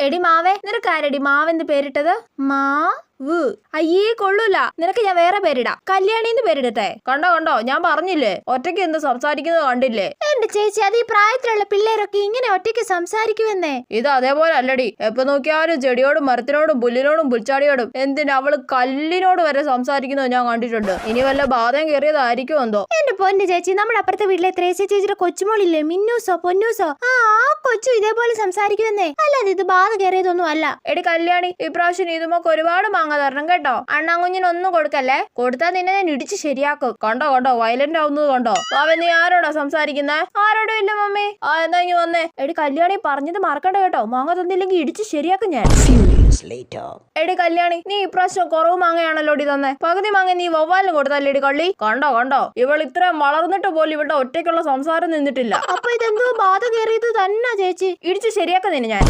എടി മാവേ, നിനക്കാരടി മാവെന്ന് പേരിട്ടത്? അയ്യേ കൊള്ളൂല. നിനക്ക് ഞാൻ വേറെ പേരിടാം. കല്യാണിന്ന് പേരിടട്ടെ? കണ്ടോ ഞാൻ പറഞ്ഞില്ലേ, ഒറ്റയ്ക്ക് എന്ത് സംസാരിക്കുന്നത് കണ്ടില്ലേ? എന്റെ ചേച്ചി, അത് ഈ പ്രായത്തിലുള്ള പിള്ളേരൊക്കെ ഇങ്ങനെ ഒറ്റയ്ക്ക് സംസാരിക്കുമെന്നേ. ഇത് അതേപോലെ അല്ലടി. എപ്പൊ നോക്കിയാലും ചെടിയോടും മരത്തിനോടും പുല്ലിനോടും പുൽച്ചാടിയോടും, എന്തിനാ അവള് കല്ലിനോട് വരെ സംസാരിക്കുന്നത് ഞാൻ കണ്ടിട്ടുണ്ട്. ഇനി വല്ല ബാധയും കയറിയതായിരിക്കും എന്തോ. എന്റെ പൊന്നു ചേച്ചി, നമ്മുടെ അപ്പുറത്തെ വീട്ടിലെ ത്രേസ്യ ചേച്ചിയുടെ കൊച്ചുമോളില്ലേ, മിന്നൂസോ പൊന്നൂസോ, ആ കൊച്ചു ഇതേപോലെ സംസാരിക്കുമെന്നേ. അല്ലാതെ ഇത് ബാധ കയറിയതൊന്നും അല്ല. എടി കല്യാണി, ഇപ്രാവശ്യം ഇതുമൊക്കെ ഒരുപാട് മാങ്ങ തരണം കേട്ടോ. അണ്ണാങ്കുഞ്ഞിനൊന്നും കൊടുക്കല്ലേ. കൊടുത്താൽ നിന്നെ ഞാൻ ഇടിച്ച് ശരിയാക്കും. കണ്ടോ വയലന്റ് ആവുന്നത് കണ്ടോ? അവൻ നീ ആരോടാ സംസാരിക്കുന്നേ? ആരോടും ഇല്ല മമ്മി. എന്താ ഇങ്ങ് വന്നേ? എടി കല്യാണി, പറഞ്ഞത് മറക്കണ്ട കേട്ടോ. മാങ്ങ തന്നില്ലെങ്കിൽ ഇടിച്ച് ശരിയാക്കും ഞാൻ. എടി കല്യാണി, നീ ഇപ്രാവശ്യം കുറവ് മാങ്ങയാണല്ലോ ഇടി തന്നെ. പകുതി മാങ്ങ നീ വവ്വാലിന് കൊടുത്തല്ലേ ഇടി കള്ളി. കണ്ടോ ഇവൾ ഇത്രയും വളർന്നിട്ട് പോലും ഇവളുടെ ഒറ്റയ്ക്കുള്ള സംസാരം നിന്നിട്ടില്ല. അപ്പൊ ഇതെന്തോ ബാധ കയറിയത് തന്നെ ചേച്ചി. ഇടിച്ച് ശരിയാക്കുന്നതിന് ഞാൻ